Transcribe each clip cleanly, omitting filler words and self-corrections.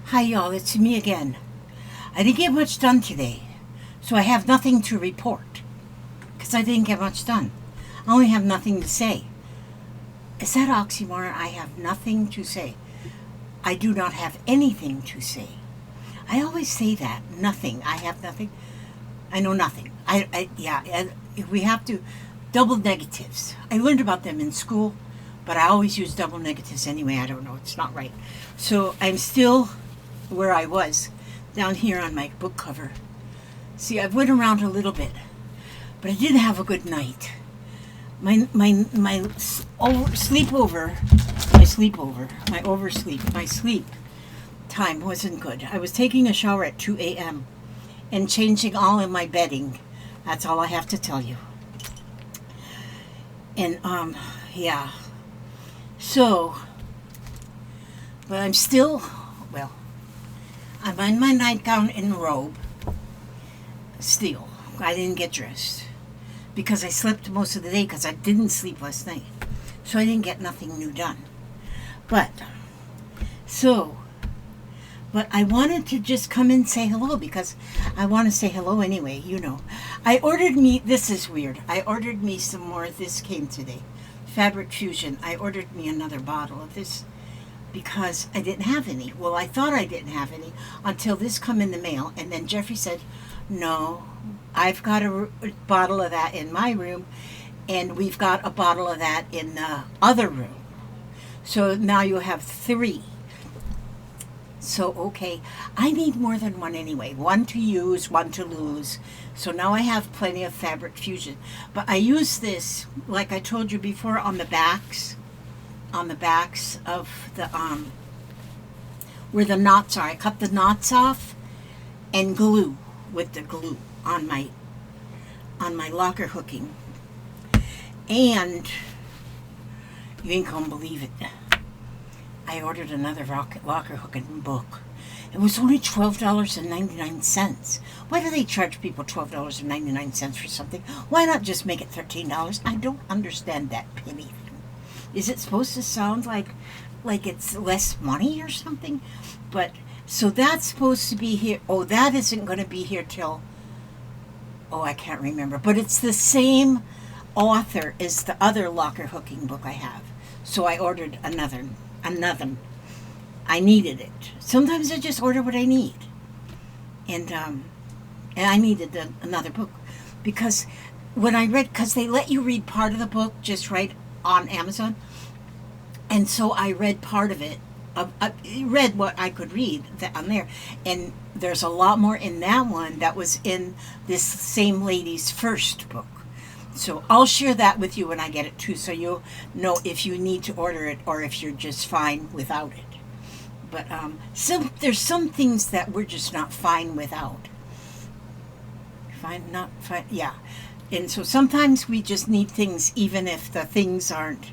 Hi y'all, it's me again. I didn't get much done today, so I have nothing to report. Because I didn't get much done. I only have nothing to say. Is that oxymoron? I have nothing to say. I do not have anything to say. I always say that. Nothing. I have nothing. I know nothing. We have to, double negatives. I learned about them in school, but I always use double negatives anyway. I don't know. It's not right. So I'm still where I was, down here on my book cover. See, I've went around a little bit, but I didn't have a good night. My sleep time wasn't good. I was taking a shower at 2 a.m. and changing all in my bedding. That's all I have to tell you. And, yeah. So, but I'm still, well, I'm in my nightgown and robe. Still, I didn't get dressed because I slept most of the day because I didn't sleep last night. So I didn't get nothing new done. But I wanted to just come and say hello because I want to say hello anyway, you know. This is weird. I ordered me some more. This came today. Fabric Fusion. I ordered me another bottle of this because I didn't have any. Well, I thought I didn't have any until this come in the mail. And then Jeffrey said, no, I've got a bottle of that in my room, and we've got a bottle of that in the other room. So now you have 3. So, okay, I need more than one anyway. 1 to use, 1 to lose. So now I have plenty of Fabric Fusion. But I use this, like I told you before, on the backs of the, where the knots are. I cut the knots off and glue with the glue on my locker hooking. And you ain't gonna believe it. I ordered another locker hooking book. It was only $12.99. Why do they charge people $12.99 for something? Why not just make it $13? I don't understand that penny thing. Is it supposed to sound like it's less money or something? But so that's supposed to be here. Oh, that isn't going to be here till, I can't remember. But it's the same author as the other locker hooking book I have. So I ordered another. I needed it. Sometimes I just order what I need. And I needed another book. Because because they let you read part of the book just right on Amazon. And so I read part of it. I read what I could read on there, and there's a lot more in that one that was in this same lady's first book. So I'll share that with you when I get it too, so you'll know if you need to order it or if you're just fine without it. But there's some things that we're just not fine without. Yeah. And so sometimes we just need things even if the things aren't,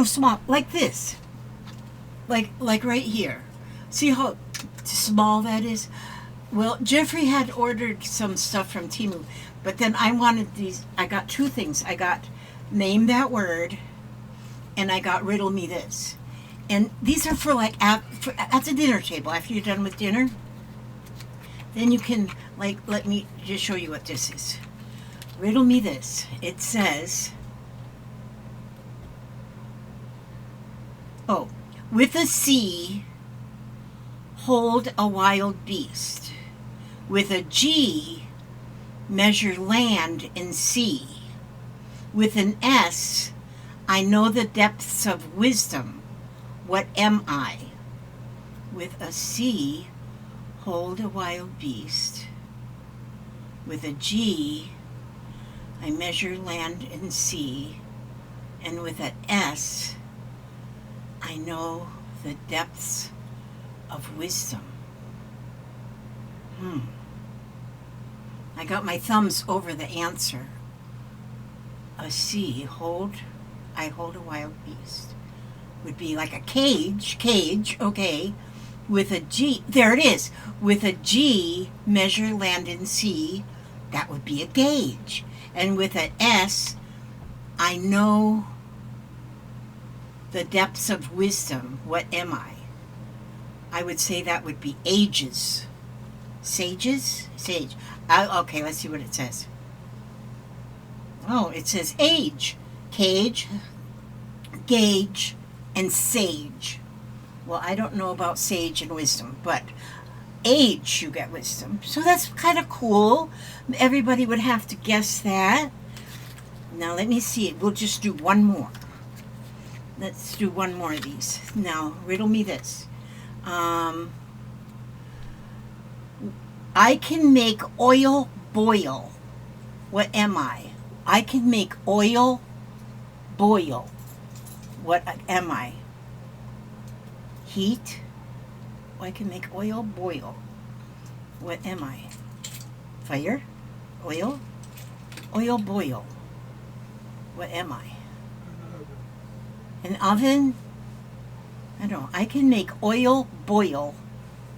small, like this. Like right here. See how small that is? Well, Jeffrey had ordered some stuff from Temu, but then I wanted these. I got 2 things. I got Name That Word, and I got Riddle Me This. And these are for at the dinner table. After you're done with dinner, then you can, let me just show you what this is. Riddle Me This. It says, with a C, hold a wild beast. With a G, measure land and sea. With an S, I know the depths of wisdom. What am I? With a C, hold a wild beast. With a G, I measure land and sea. And with an S, I know the depths of wisdom. I got my thumbs over the answer. A C, I hold a wild beast. Would be like a cage, okay. With a G, there it is. With a G, measure land and sea. That would be a gauge. And with an S, I know the depths of wisdom. What am I? I would say that would be ages. Sages? Sage. Okay, let's see what it says. Oh, it says age. Cage, gauge, and sage. Well, I don't know about sage and wisdom, but age, you get wisdom. So that's kind of cool. Everybody would have to guess that. Now, let me see. We'll just do one more. Let's do one more of these. Now, riddle me this. I can make oil boil. What am I? I can make oil boil. What am I? Heat. I can make oil boil. What am I? Fire? Oil? Oil boil. What am I? An oven? I don't know. I can make oil boil.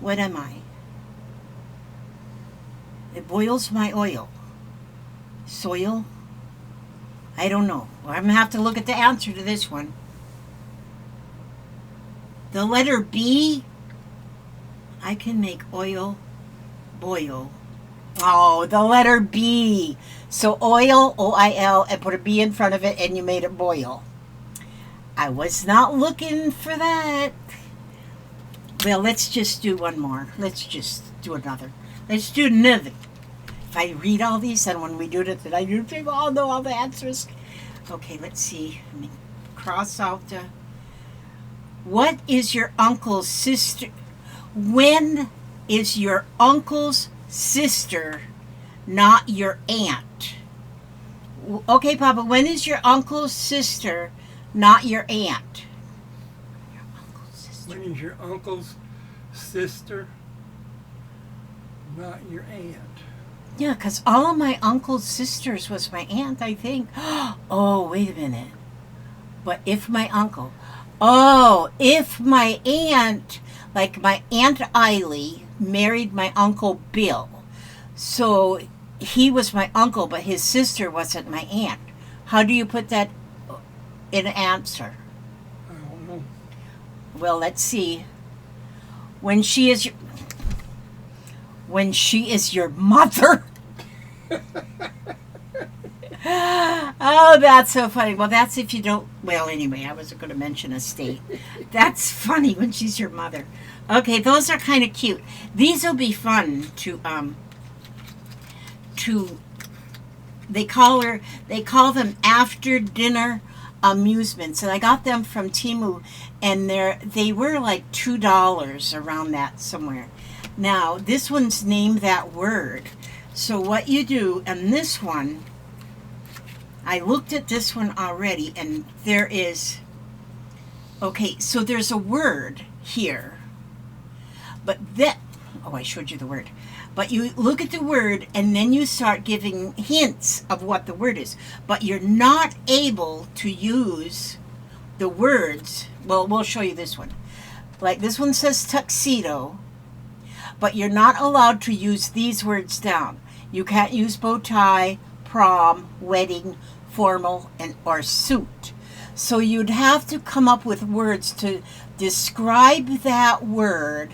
What am I? It boils my oil. Soil? I don't know. I'm going to have to look at the answer to this one. The letter B? I can make oil boil. Oh, the letter B. So oil, O-I-L, and put a B in front of it, and you made it boil. I was not looking for that. Well, let's just do one more. Let's just do another. Let's do another. If I read all these, then when we do it, then I do people all know all the answers. Okay, let's see. Let me cross out the... What is your uncle's sister? When is your uncle's sister not your aunt? Okay, Papa, when is your uncle's sister not your aunt? Your uncle's sister. When is your uncle's sister not your aunt? Yeah, because all of my uncle's sisters was my aunt, I think. Oh, wait a minute. But if my uncle... Oh, if my aunt, like my Aunt Eiley, married my Uncle Bill. So he was my uncle, but his sister wasn't my aunt. How do you put that in an answer? I don't know. Well, let's see. When she is your mother. Oh, that's so funny. Well, that's if you don't... Well, anyway, I wasn't going to mention a state. That's funny when she's your mother. Okay, those are kind of cute. These will be fun to they call them after dinner amusements, and I got them from Temu, and they were like $2 around that somewhere. Now, this one's named that word. So what you do, and this one, I looked at this one already, and there is, okay, so there's a word here, but I showed you the word. But you look at the word, and then you start giving hints of what the word is. But you're not able to use the words. Well, we'll show you this one. Like this one says tuxedo, but you're not allowed to use these words down. You can't use bow tie, prom, wedding, formal, or suit. So you'd have to come up with words to describe that word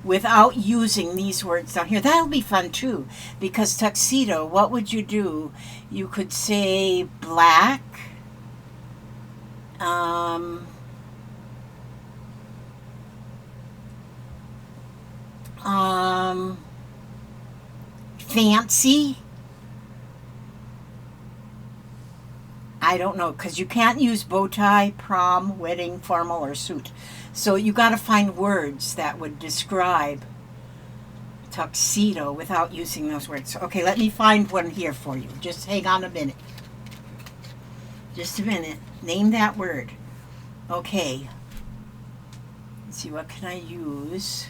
without using these words down here. That'll be fun too, because tuxedo, what would you do? You could say black, fancy. I don't know, because you can't use bow tie, prom, wedding, formal, or suit. So you got to find words that would describe tuxedo without using those words. So, okay, let me find one here for you. Just hang on a minute. Just a minute. Name that word. Okay. Let's see, what can I use?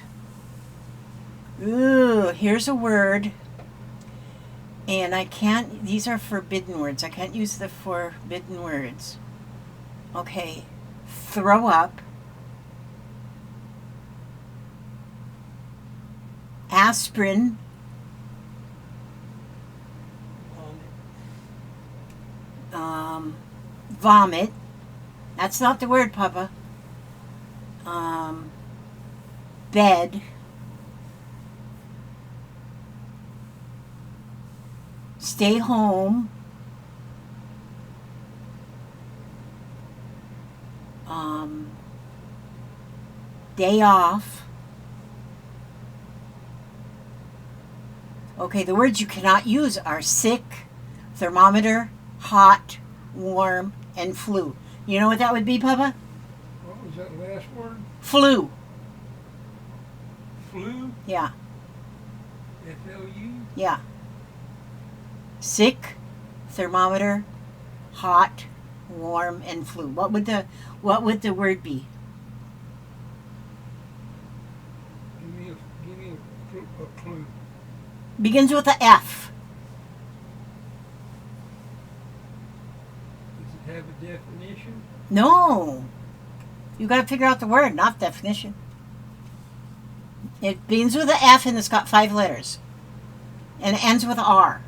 Ooh, here's a word. And I can't, these are forbidden words. I can't use the forbidden words. Okay. Throw up. Aspirin. Vomit. That's not the word, Papa. bed, stay home, day off. Okay, the words you cannot use are sick, thermometer, hot, warm, and flu. You know what that would be, Papa? What was that last word? Flu. Flu? Yeah, F-L-U? yeah. Sick, thermometer, hot, warm, and flu. What would the word be? Give me a clue. Begins with a F. Does it have a definition? No. You got to figure out the word, not definition. It begins with a F and it's got 5 letters. And it ends with a R.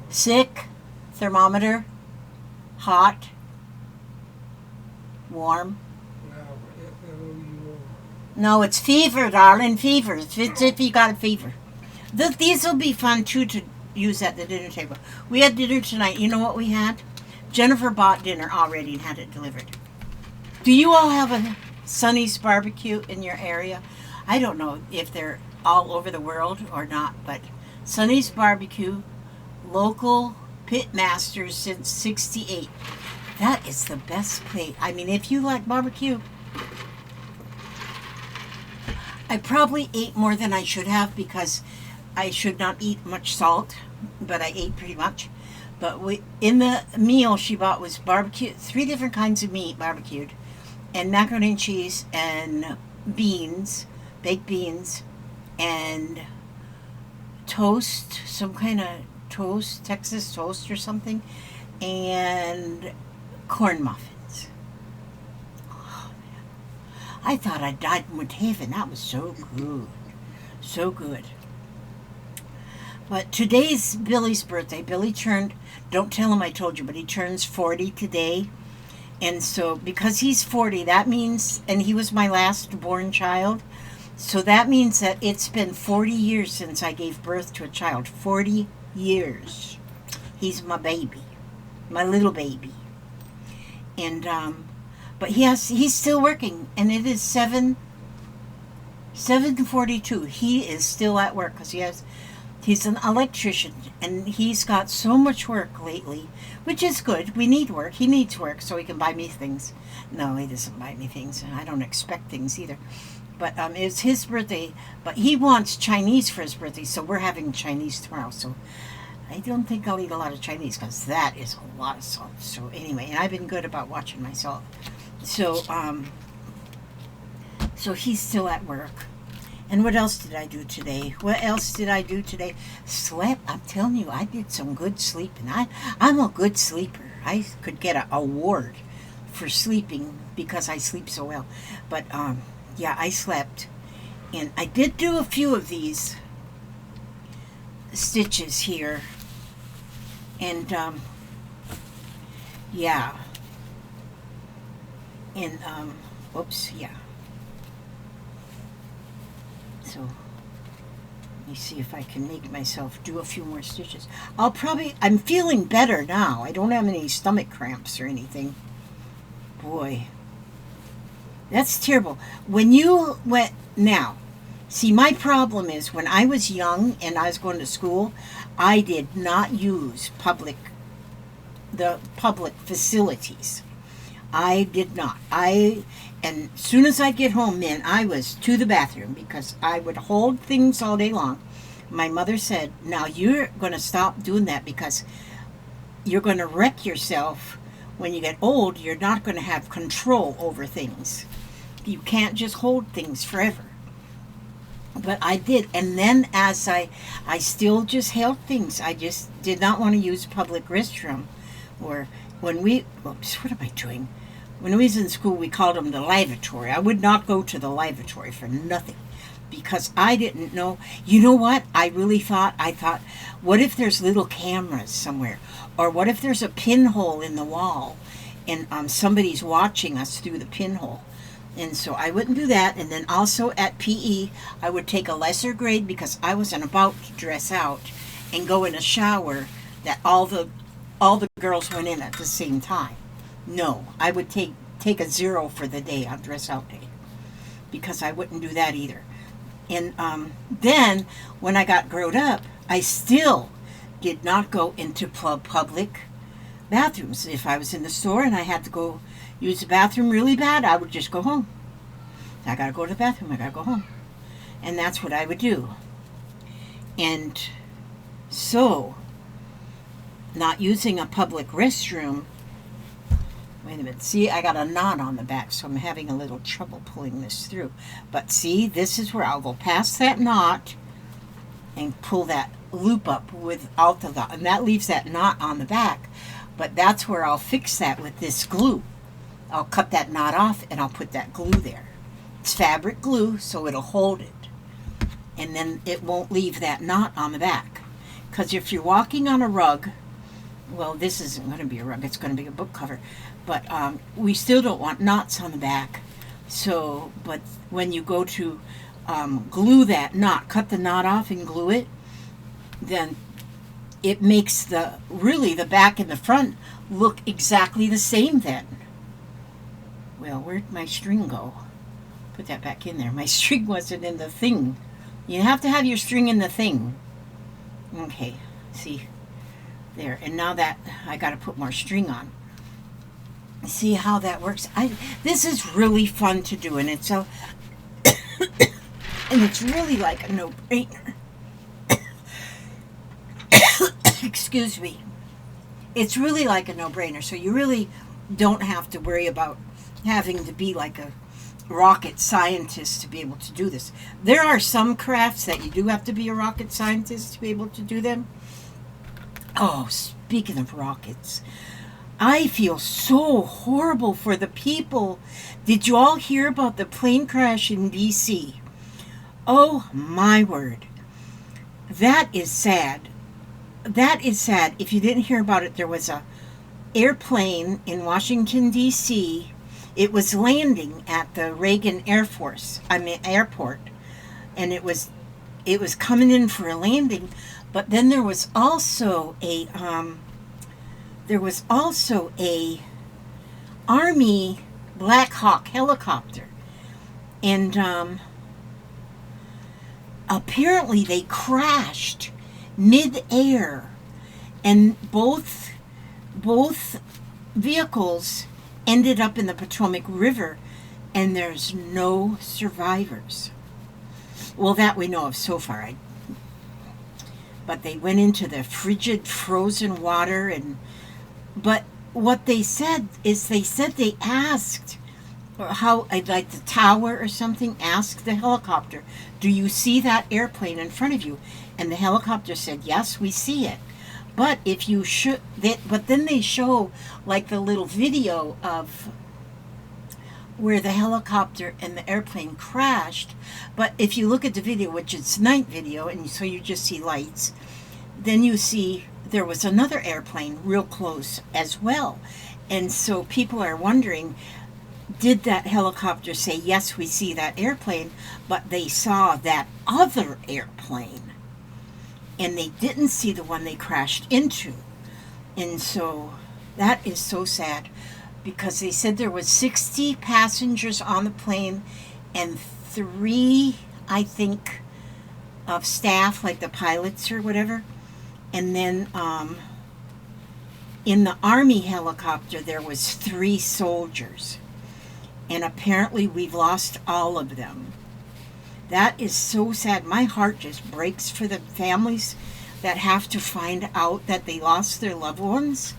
Sick, thermometer, hot, warm. F-L-O-U-R. No, it's fever, darling, fever. It's if you got a fever. These will be fun, too, to use at the dinner table. We had dinner tonight. You know what we had? Jennifer bought dinner already and had it delivered. Do you all have a Sonny's barbecue in your area? I don't know if they're all over the world or not, but Sonny's barbecue, local pit masters since '68. That is the best plate. I mean, if you like barbecue, I probably ate more than I should have because I should not eat much salt, but I ate pretty much. But in the meal she bought was barbecue, 3 different kinds of meat barbecued, and macaroni and cheese, and beans, baked beans, and toast, some kind of toast, Texas toast or something, and corn muffins. Oh, man. I thought I died and went to heaven. That was so good. So good. But today's Billy's birthday. Billy turned, don't tell him I told you, but he turns 40 today. And so, because he's 40, that means, and he was my last born child, so that means that it's been 40 years since I gave birth to a child. 40 years. He's my baby. My little baby. And, but he's still working, and it is 7:42. He is still at work because he's an electrician, and he's got so much work lately, which is good. We need work. He needs work so he can buy me things. No, he doesn't buy me things, and I don't expect things either. But it's his birthday, but he wants Chinese for his birthday, so we're having Chinese tomorrow. So I don't think I'll eat a lot of Chinese because that is a lot of salt. So anyway, and I've been good about watching my salt. So, so he's still at work. And what else did I do today? Slept. I'm telling you, I did some good sleeping. I'm a good sleeper. I could get an award for sleeping because I sleep so well. But, yeah, I slept. And I did do a few of these stitches here. And, yeah. And, oops, yeah. So, let me see if I can make myself do a few more stitches. I'm feeling better now. I don't have any stomach cramps or anything. Boy, that's terrible. See, my problem is when I was young and I was going to school, I did not use the public facilities. I did not. And as soon as I'd get home, man, I was to the bathroom because I would hold things all day long. My mother said, now you're going to stop doing that because you're going to wreck yourself when you get old. You're not going to have control over things. You can't just hold things forever. But I did. And then as I still just held things. I just did not want to use public restroom. Or what am I doing? When we was in school, we called them the lavatory. I would not go to the lavatory for nothing. because I didn't know. You know what? I thought, what if there's little cameras somewhere? Or what if there's a pinhole in the wall and somebody's watching us through the pinhole? And so I wouldn't do that. And then also at PE, I would take a lesser grade because I wasn't about to dress out and go in a shower that all the girls went in at the same time. No, I would take a 0 for the day on dress out day because I wouldn't do that either. And then when I got grown up, I still did not go into public bathrooms. If I was in the store and I had to go use the bathroom really bad, I would just go home. I gotta go to the bathroom, I gotta go home. And that's what I would do. And so, not using a public restroom. Wait a minute. See, I got a knot on the back, so I'm having a little trouble pulling this through. But see, this is where I'll go past that knot and pull that loop up without the knot. And that leaves that knot on the back. But that's where I'll fix that with this glue. I'll cut that knot off and I'll put that glue there. It's fabric glue, so it'll hold it. And then it won't leave that knot on the back. Because if you're walking on a rug, well, this isn't going to be a rug, it's going to be a book cover. But we still don't want knots on the back. So, but when you go to glue that knot, cut the knot off and glue it, then it makes the back and the front look exactly the same then. Well, where'd my string go? Put that back in there. My string wasn't in the thing. You have to have your string in the thing. Okay, see, there. And now that I got to put more string on. See how that works? This is really fun to do, and it's and it's really like a no-brainer. Excuse me. It's really like a no-brainer, so you really don't have to worry about having to be like a rocket scientist to be able to do this. There are some crafts that you do have to be a rocket scientist to be able to do them. Oh, speaking of rockets, I feel so horrible for the people. Did you all hear about the plane crash in DC? Oh my word. That is sad. That is sad. If you didn't hear about it, there was a airplane in Washington, D.C. It was landing at the Reagan airport, and it was coming in for a landing. But then there was also a Army Black Hawk helicopter, and apparently they crashed mid-air, and both vehicles ended up in the Potomac River, and there's no survivors. Well, that we know of so far. But they went into the frigid, frozen water, but what they said is they asked, or how, like the tower or something, asked the helicopter, do you see that airplane in front of you? And the helicopter said, yes, we see it. But but then they show like the little video of where the helicopter and the airplane crashed. But if you look at the video, which is night video, and so you just see lights, then you see there was another airplane real close as well. And so people are wondering, did that helicopter say, yes, we see that airplane, but they saw that other airplane, and they didn't see the one they crashed into? And so that is so sad, because they said there was 60 passengers on the plane and 3, I think, of staff, like the pilots or whatever. And then in the Army helicopter, there was 3 soldiers. And apparently we've lost all of them. That is so sad. My heart just breaks for the families that have to find out that they lost their loved ones.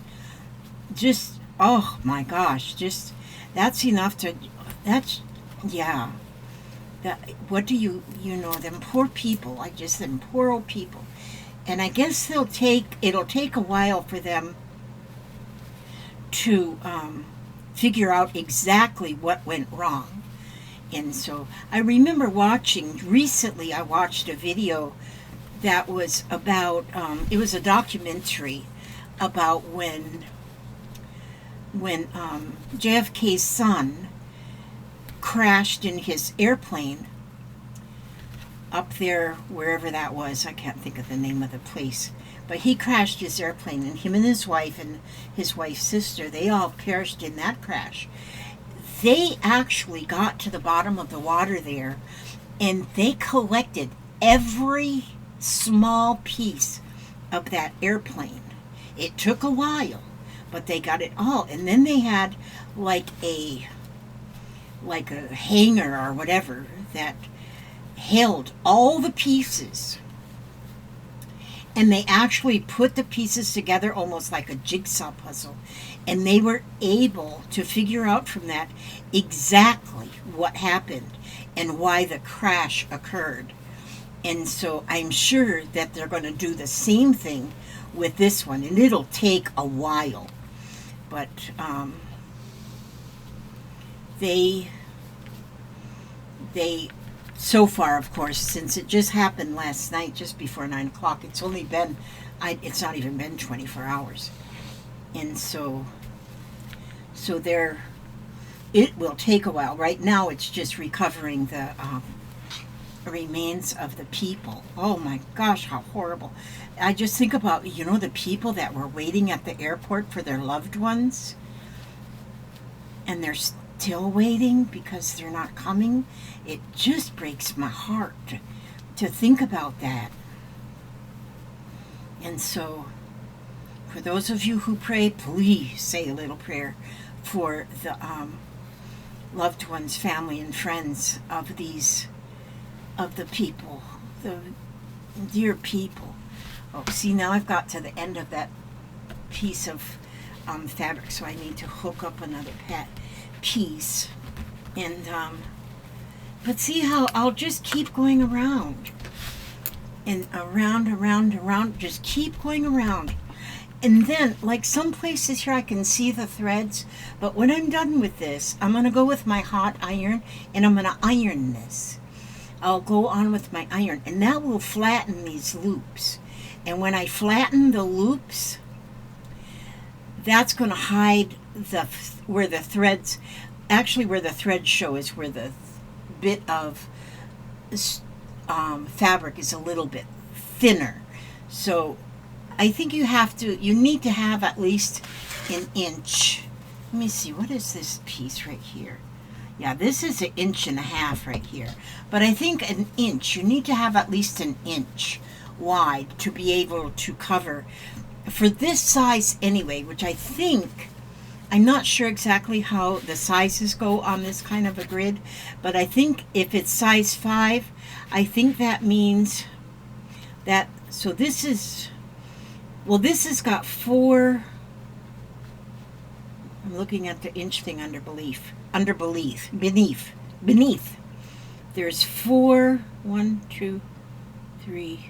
Just, oh my gosh, just, that's enough to, that's, yeah. What do you know, them poor people, them poor old people. And I guess it'll take a while for them to figure out exactly what went wrong. And so I remember recently I watched a video that was about, it was a documentary about when JFK's son crashed in his airplane up there, wherever that was. I can't think of the name of the place. But he crashed his airplane, and him and his wife's sister, they all perished in that crash. They actually got to the bottom of the water there, and they collected every small piece of that airplane. It took a while, but they got it all. And then they had like a hanger or whatever that held all the pieces, and they actually put the pieces together almost like a jigsaw puzzle, and they were able to figure out from that exactly what happened and why the crash occurred. And so I'm sure that they're going to do the same thing with this one, and it'll take a while, but they so far, of course, since it just happened last night, just before 9 o'clock, it's only been, it's not even been 24 hours. And so it will take a while. Right now, it's just recovering the remains of the people. Oh my gosh, how horrible. I just think about, the people that were waiting at the airport for their loved ones, and they're still waiting because they're not coming. It just breaks my heart to think about that. And so, for those of you who pray, please say a little prayer for the loved ones, family, and friends of the people, the dear people. Oh, see, now I've got to the end of that piece of fabric, so I need to hook up another piece. And but see how I'll just keep going around and around, just keep going around. And then, like some places here, I can see the threads, but when I'm done with this, I'm going to go with my hot iron, and I'm going to iron this. I'll go on with my iron, and that will flatten these loops. And when I flatten the loops, that's going to hide where the threads show is where the bit of fabric is a little bit thinner. So I think you need to have at least an inch. Let me see, what is this piece right here? Yeah, this is 1.5 inches right here. But I think an inch, you need to have at least an inch wide to be able to cover, for this size anyway, which I think, I'm not sure exactly how the sizes go on this kind of a grid, but I think if it's size 5, I think that means that, so this has got 4, I'm looking at the inch thing beneath. There's 4, 1, 2, 3,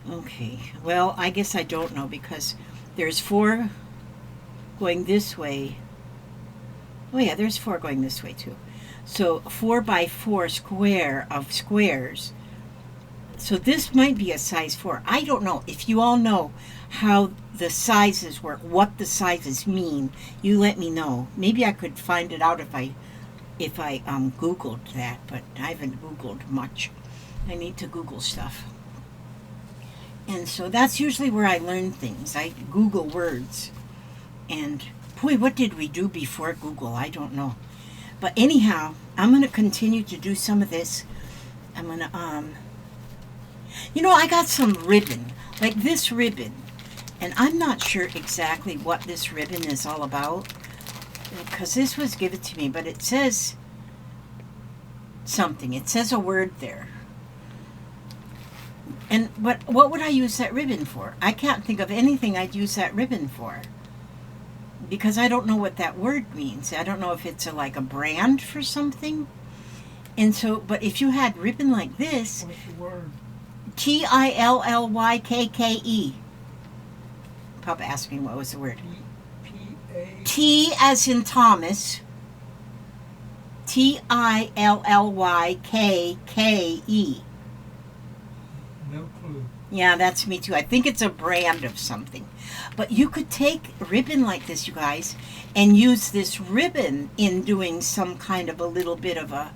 okay, well, I guess I don't know, because there's 4 going this way. Oh yeah, there's 4 going this way too. So 4 by 4 square of squares. So this might be a size 4. I don't know. If you all know how the sizes work, what the sizes mean, you let me know. Maybe I could find it out if I Googled that, but I haven't Googled much. I need to Google stuff. And so that's usually where I learn things. I Google words. And boy, what did we do before Google? I don't know. But anyhow, I'm going to continue to do some of this. I'm going to, I got some ribbon, like this ribbon. And I'm not sure exactly what this ribbon is all about, because this was given to me, but it says something. It says a word there. But what would I use that ribbon for? I can't think of anything I'd use that ribbon for, because I don't know what that word means. I don't know if it's like a brand for something. And so, but if you had ribbon like this, What's the word? Tillykkke. Papa asked me what was the word. P-A. T as in Thomas. Tilllykke. No clue. Yeah, that's me too. I think it's a brand of something. But you could take ribbon like this, you guys, and use this ribbon in doing some kind of a little bit of a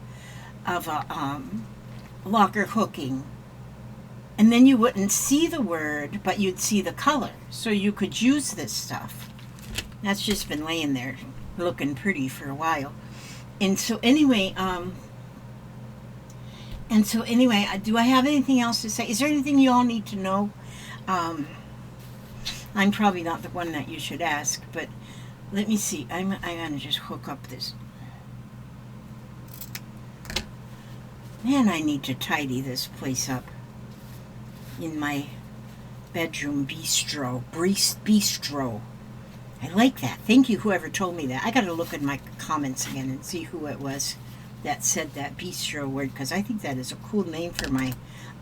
locker hooking. And then you wouldn't see the word, but you'd see the color. So you could use this stuff. That's just been laying there looking pretty for a while. And so anyway, do I have anything else to say? Is there anything you all need to know? I'm probably not the one that you should ask, but let me see. I'm gonna just hook up this. Man, I need to tidy this place up in my bedroom bistro. Bistro. I like that. Thank you, whoever told me that. I got to look in my comments again and see who it was that said that bistro word, because I think that is a cool name for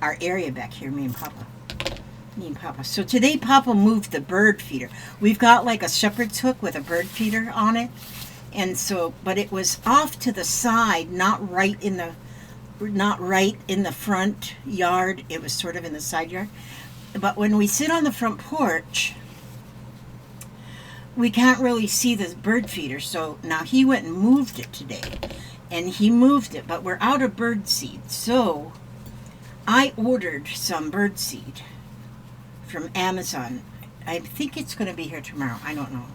our area back here, me and Papa. So today Papa moved the bird feeder. We've got like a shepherd's hook with a bird feeder on it. And so, but it was off to the side, not right in the front yard. It was sort of in the side yard. But when we sit on the front porch, we can't really see the bird feeder. So now he went and moved it today. And he moved it, but we're out of bird seed. So I ordered some bird seed from Amazon. I think it's going to be here tomorrow. I don't know.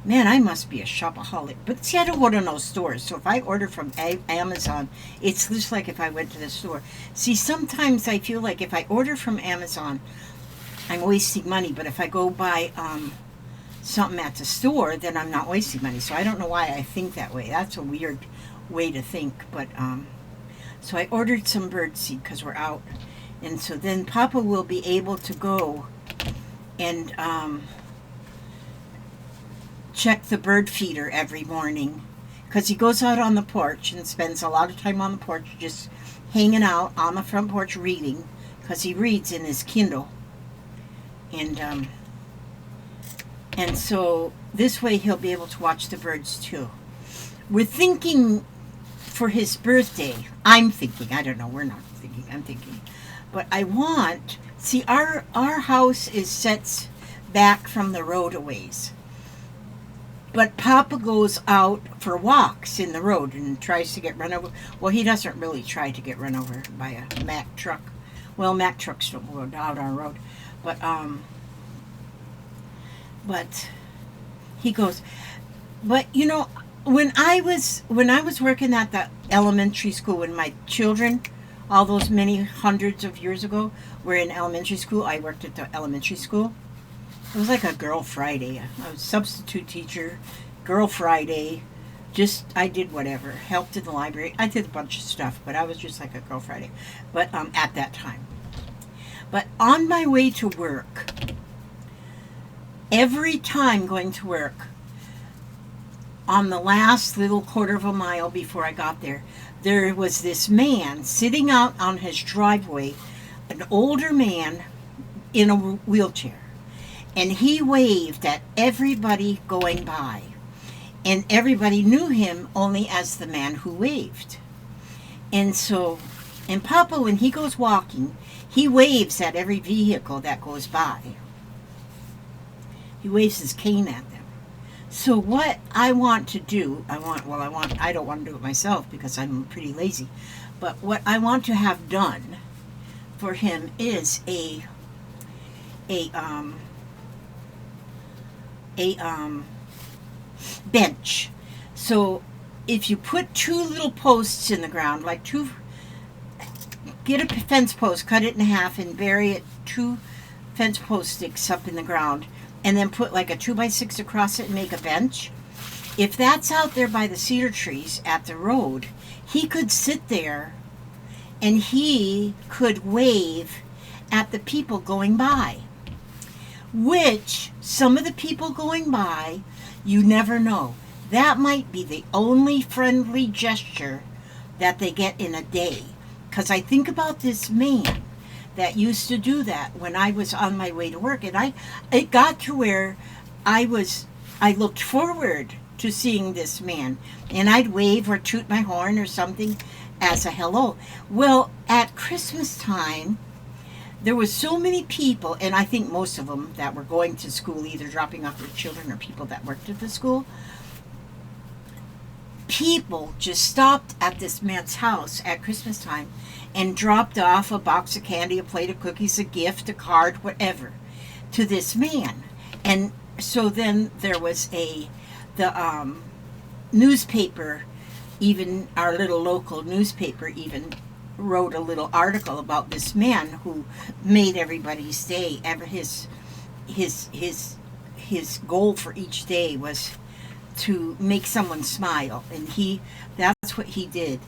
Man, I must be a shopaholic. But see, I don't go to no stores. So if I order from Amazon, it's just like if I went to the store. See, sometimes I feel like if I order from Amazon, I'm wasting money. But if I go buy something at the store, then I'm not wasting money. So I don't know why I think that way. That's a weird way to think. But so I ordered some bird seed because we're out. And so then Papa will be able to go and check the bird feeder every morning, because he goes out on the porch and spends a lot of time on the porch just hanging out on the front porch reading, because he reads in his Kindle. And so this way he'll be able to watch the birds too. We're thinking for his birthday, I'm thinking, I don't know, we're not thinking, I'm thinking, but I want, see, our house is sets back from the road a ways. But Papa goes out for walks in the road and tries to get run over. Well, he doesn't really try to get run over by a Mack truck. Well, Mack trucks don't go out on the road. But he goes. But you know, when I was working at the elementary school, when my children, all those many hundreds of years ago, were in elementary school, I worked at the elementary school. It was like a Girl Friday. I was substitute teacher, Girl Friday. Just, I did whatever. Helped in the library. I did a bunch of stuff, but I was just like a Girl Friday. But at that time. But on my way to work, every time going to work, on the last little quarter of a mile before I got there, there was this man sitting out on his driveway, an older man in a wheelchair. And he waved at everybody going by. And everybody knew him only as the man who waved. And so, and Papa, when he goes walking, he waves at every vehicle that goes by. He waves his cane at them. So what I want to do, I don't want to do it myself because I'm pretty lazy. But what I want to have done for him is a bench. So if you put two little posts in the ground, get a fence post, cut it in half and bury it, two fence post sticks up in the ground, and then put like a 2x6 across it and make a bench. If that's out there by the cedar trees at the road, he could sit there and he could wave at the people going by. Which, some of the people going by, you never know. That might be the only friendly gesture that they get in a day. Because I think about this man that used to do that when I was on my way to work. And it got to where I looked forward to seeing this man. And I'd wave or toot my horn or something as a hello. Well, at Christmas time, there was so many people, and I think most of them that were going to school, either dropping off their children or people that worked at the school. People just stopped at this man's house at Christmas time and dropped off a box of candy, a plate of cookies, a gift, a card, whatever, to this man. And so then there was the newspaper, even our little local newspaper, even wrote a little article about this man who made everybody's day. His goal for each day was to make someone smile, and that's what he did.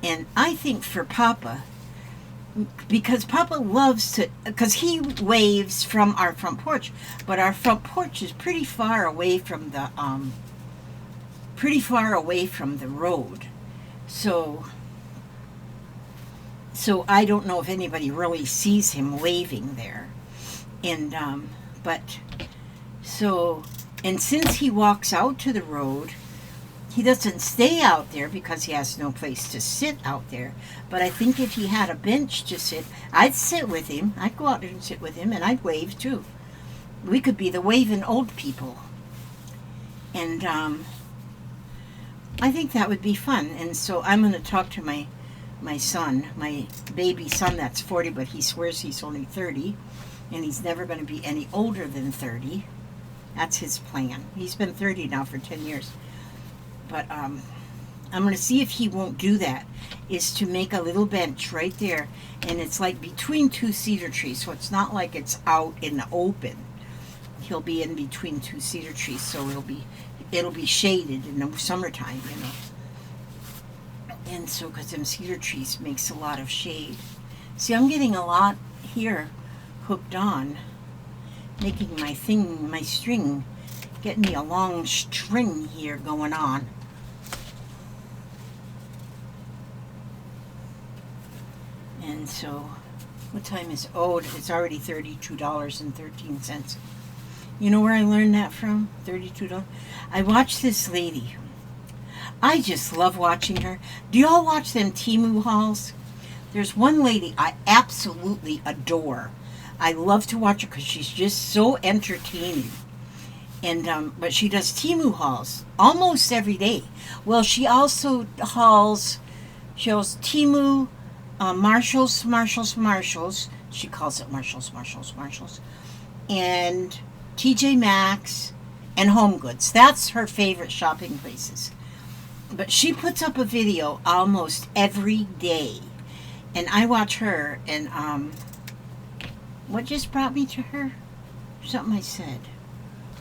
And I think for Papa, because Papa loves to, because he waves from our front porch, but our front porch is pretty far away from the road, so I don't know if anybody really sees him waving there. And and since he walks out to the road, he doesn't stay out there because he has no place to sit out there. But I think if he had a bench to sit, I'd sit with him. I'd go out there and sit with him, and I'd wave too. We could be the waving old people. And I think that would be fun. And so I'm going to talk to my son, my baby son that's 40, but he swears he's only 30, and he's never going to be any older than 30. That's his plan. He's been 30 now for 10 years. But I'm going to see if he won't do that, is to make a little bench right there, and it's like between two cedar trees, so it's not like it's out in the open. He'll be in between two cedar trees, so it'll be shaded in the summertime, you know. And so, because them cedar trees makes a lot of shade. See, I'm getting a lot here hooked on, making my string, getting me a long string here going on. And so, what time is, it's already $32.13. You know where I learned that from? $32. I watched this lady. I just love watching her. Do y'all watch them Temu hauls? There's one lady I absolutely adore. I love to watch her because she's just so entertaining. And but she does Temu hauls almost every day. Well, she also hauls Temu, Marshalls. She calls it Marshalls. And TJ Maxx and Home Goods. That's her favorite shopping places. But she puts up a video almost every day. And I watch her, and what just brought me to her? Something I said.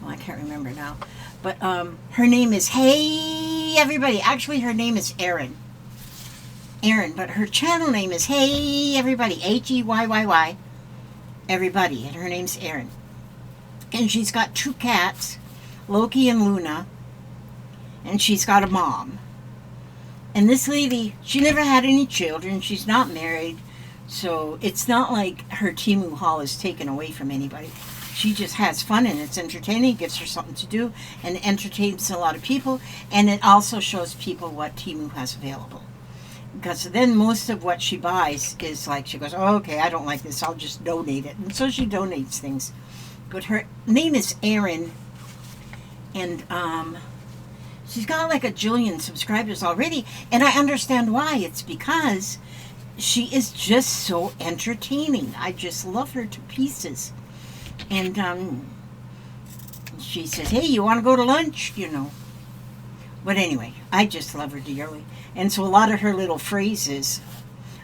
Well, I can't remember now. But her name is Hey Everybody. Actually, her name is Erin, but her channel name is Hey Everybody. Heyy. Everybody. And her name's Erin. And she's got 2 cats, Loki and Luna. And she's got a mom. And this lady, she never had any children. She's not married. So it's not like her Temu haul is taken away from anybody. She just has fun, and it's entertaining. It gives her something to do, and it entertains a lot of people. And it also shows people what Temu has available. Because then most of what she buys is like, she goes, oh, okay, I don't like this. I'll just donate it. And so she donates things. But her name is Erin. And she's got like a jillion subscribers already, and I understand why. It's because she is just so entertaining. I just love her to pieces. And she says, hey, you want to go to lunch? You know. But anyway, I just love her dearly. And so a lot of her little phrases,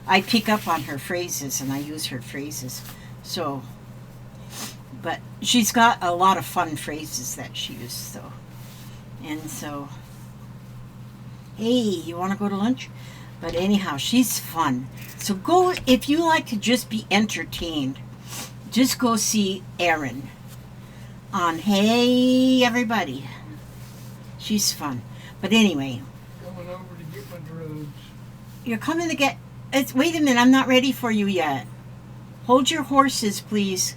I pick up on her phrases, and I use her phrases. So, but she's got a lot of fun phrases that she uses, though. And so, hey, you want to go to lunch? But anyhow, she's fun. So go, if you like to just be entertained, just go see Erin on Hey Everybody. She's fun. But anyway. Going over to get my drugs. You're coming to get, wait a minute, I'm not ready for you yet. Hold your horses, please.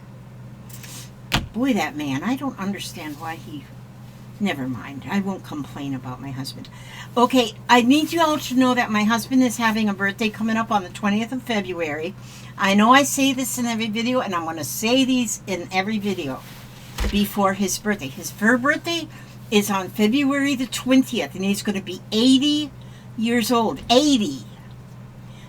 Boy, that man, I don't understand why he Never mind. I won't complain about my husband. Okay, I need you all to know that my husband is having a birthday coming up on the 20th of February. I know I say this in every video, and I'm going to say these in every video before his birthday. His birthday is on February the 20th, and he's going to be 80 years old. 80.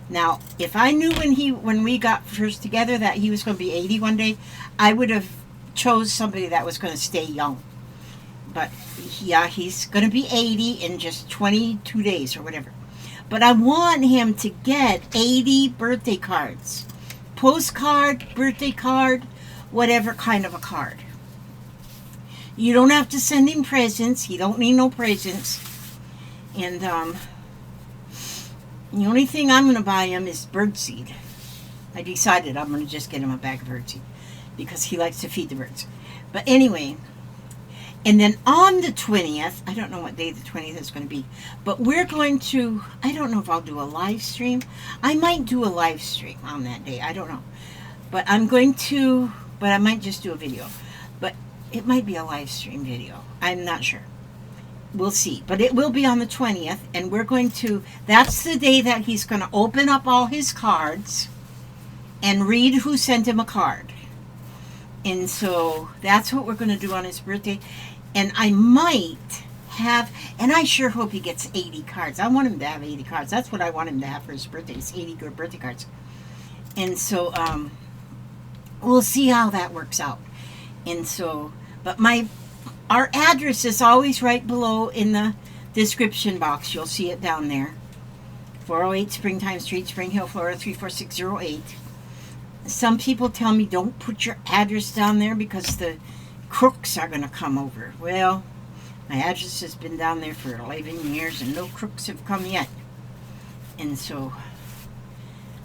Now, if I knew when we got first together that he was going to be 80 one day, I would have chose somebody that was going to stay young. But yeah, he's going to be 80 in just 22 days or whatever. But I want him to get 80 birthday cards. Postcard, birthday card, whatever kind of a card. You don't have to send him presents. He don't need no presents. And the only thing I'm going to buy him is birdseed. I decided I'm going to just get him a bag of birdseed because he likes to feed the birds. But anyway, and then on the 20th, I don't know what day the 20th is going to be, but we're going to, I don't know if I'll do a live stream. I might do a live stream on that day. I don't know. But I might just do a video. But it might be a live stream video. I'm not sure. We'll see. But it will be on the 20th, and we're going to, that's the day that he's going to open up all his cards and read who sent him a card. And so that's what we're going to do on his birthday. And I might have, and I sure hope he gets 80 cards. I want him to have 80 cards. That's what I want him to have for his birthday, is 80 good birthday cards. And so we'll see how that works out. And so, but our address is always right below in the description box. You'll see it down there. 408 Springtime Street, Spring Hill, Florida 34608. Some people tell me don't put your address down there because the crooks are going to come over. Well, my address has been down there for 11 years and no crooks have come yet. And so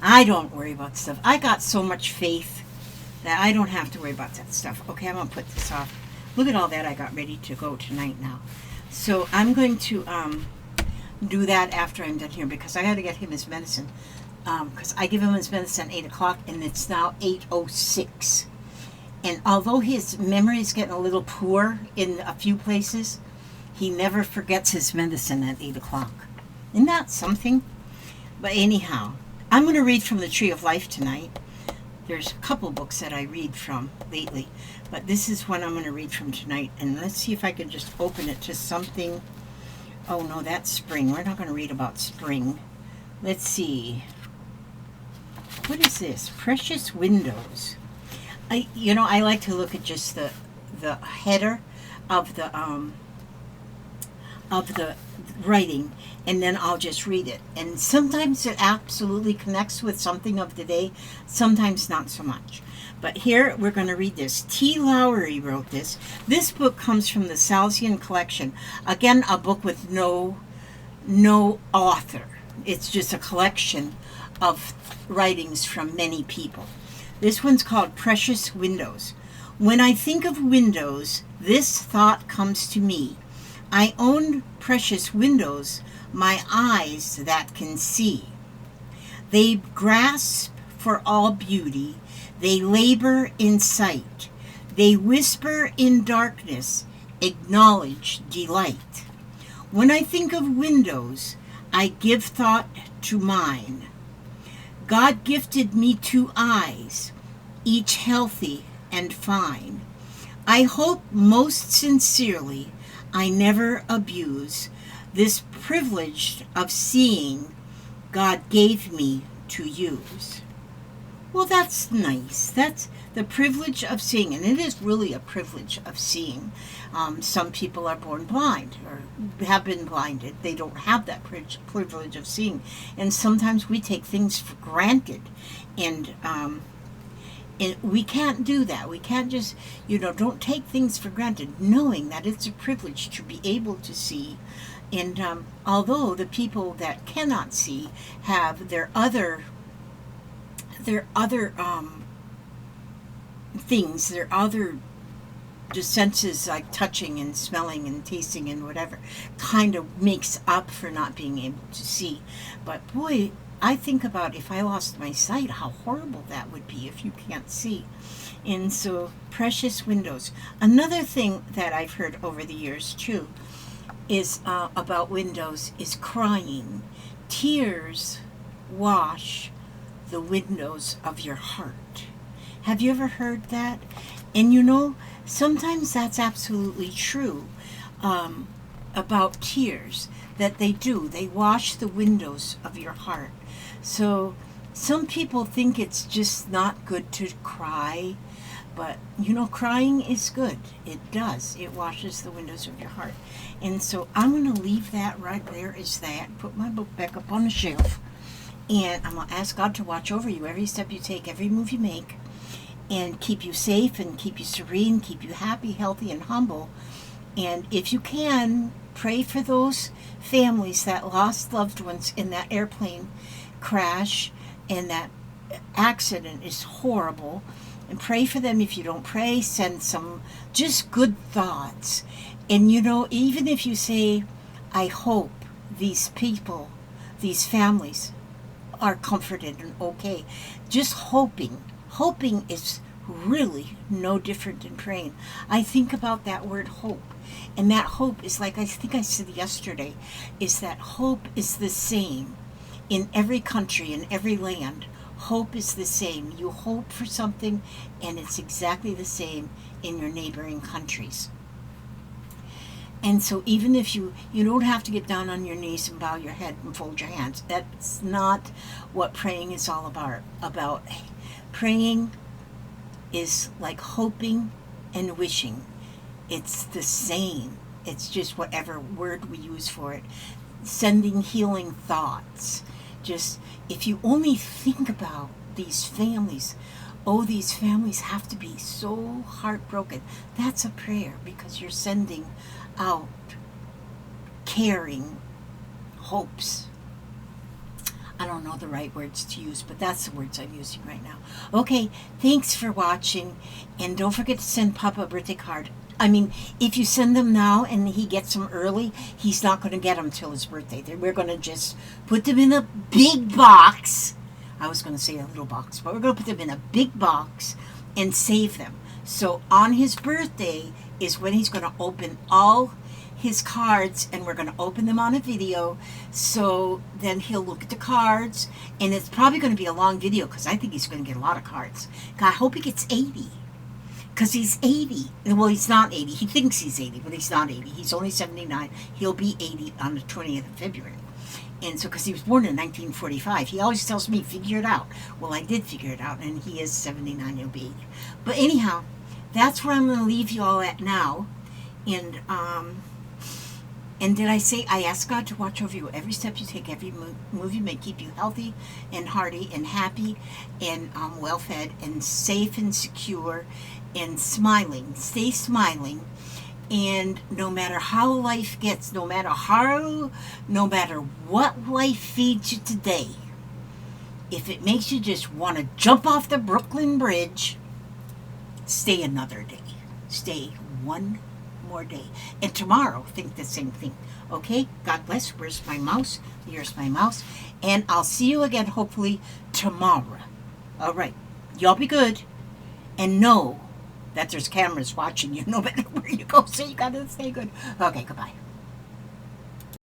I don't worry about stuff. I got so much faith that I don't have to worry about that stuff. Okay, I'm going to put this off. Look at all that I got ready to go tonight now. So I'm going to do that after I'm done here because I got to get him his medicine. Because I give him his medicine at 8 o'clock and it's now 8:06. And although his memory is getting a little poor in a few places, he never forgets his medicine at 8 o'clock. Isn't that something? But anyhow, I'm going to read from the Tree of Life tonight. There's a couple books that I read from lately, but this is one I'm going to read from tonight. And let's see if I can just open it to something. Oh no, that's spring. We're not going to read about spring. Let's see. What is this? Precious Windows. I like to look at just the header of the writing, and then I'll just read it. And sometimes it absolutely connects with something of the day, sometimes not so much. But here we're going to read this. T. Lowry wrote this. This book comes from the Salesian collection. Again, a book with no author. It's just a collection of writings from many people. This one's called Precious Windows. When I think of windows, this thought comes to me. I own precious windows, my eyes that can see. They grasp for all beauty. They labor in sight. They whisper in darkness, acknowledge delight. When I think of windows, I give thought to mine. God gifted me 2 eyes, each healthy and fine. I hope most sincerely I never abuse this privilege of seeing God gave me to use. Well, that's nice. That's the privilege of seeing, and it is really a privilege of seeing. Some people are born blind or have been blinded. They don't have that privilege of seeing. And sometimes we take things for granted. And we can't do that. We can't just, don't take things for granted, knowing that it's a privilege to be able to see. And although the people that cannot see have their other things, their other senses like touching and smelling and tasting and whatever, kind of makes up for not being able to see. But boy, I think about if I lost my sight, how horrible that would be if you can't see. And so, precious windows. Another thing that I've heard over the years too is about windows is crying. Tears wash the windows of your heart. Have you ever heard that? And you know, sometimes that's absolutely true about tears, that they do. They wash the windows of your heart. So some people think it's just not good to cry, but you know, crying is good. It does. It washes the windows of your heart. And so I'm going to leave that right there as that, put my book back up on the shelf, and I'm going to ask God to watch over you every step you take, every move you make, and keep you safe and keep you serene, keep you happy, healthy, and humble. And if you can, pray for those families that lost loved ones in that airplane crash, and that accident is horrible. And pray for them. If you don't pray, send some just good thoughts. And you know, even if you say, I hope these people, these families are comforted and okay, just hoping is really no different than praying. I think about that word hope, and that hope is, like I think I said yesterday, is that hope is the same in every country, in every land. Hope is the same. You hope for something, and it's exactly the same in your neighboring countries. And so even if you don't have to get down on your knees and bow your head and fold your hands. That's not what praying is all about. Praying is like hoping and wishing. It's the same. It's just whatever word we use for it. Sending healing thoughts. Just, if you only think about these families, these families have to be so heartbroken. That's a prayer, because you're sending out caring hopes. I don't know the right words to use, but that's the words I'm using right now. Okay, thanks for watching, and don't forget to send Papa a birthday card. I mean, if you send them now and he gets them early, he's not going to get them till his birthday. We're going to just put them in a big box. I was going to say a little box, but we're going to put them in a big box and save them. So on his birthday is when he's going to open all his cards, and we're going to open them on a video. So then he'll look at the cards, and it's probably going to be a long video, because I think he's going to get a lot of cards. I hope he gets 80. Because he's 80. Well, he's not 80. He thinks he's 80, but he's not 80. He's only 79. He'll be 80 on the 20th of February. And so, because he was born in 1945, he always tells me, figure it out. Well, I did figure it out, and he is 79. He'll be 80. But anyhow, that's where I'm going to leave you all at now. And did I say, I ask God to watch over you every step you take, every move you make, keep you healthy and hearty and happy and well-fed and safe and secure and smiling. Stay smiling. And no matter how life gets, no matter what life feeds you today, if it makes you just want to jump off the Brooklyn Bridge, stay another day. Stay one more day. And tomorrow, think the same thing. Okay? God bless. Where's my mouse? Here's my mouse. And I'll see you again, hopefully, tomorrow. All right. Y'all be good. And know that there's cameras watching you no matter where you go, so you gotta stay good. Okay, goodbye.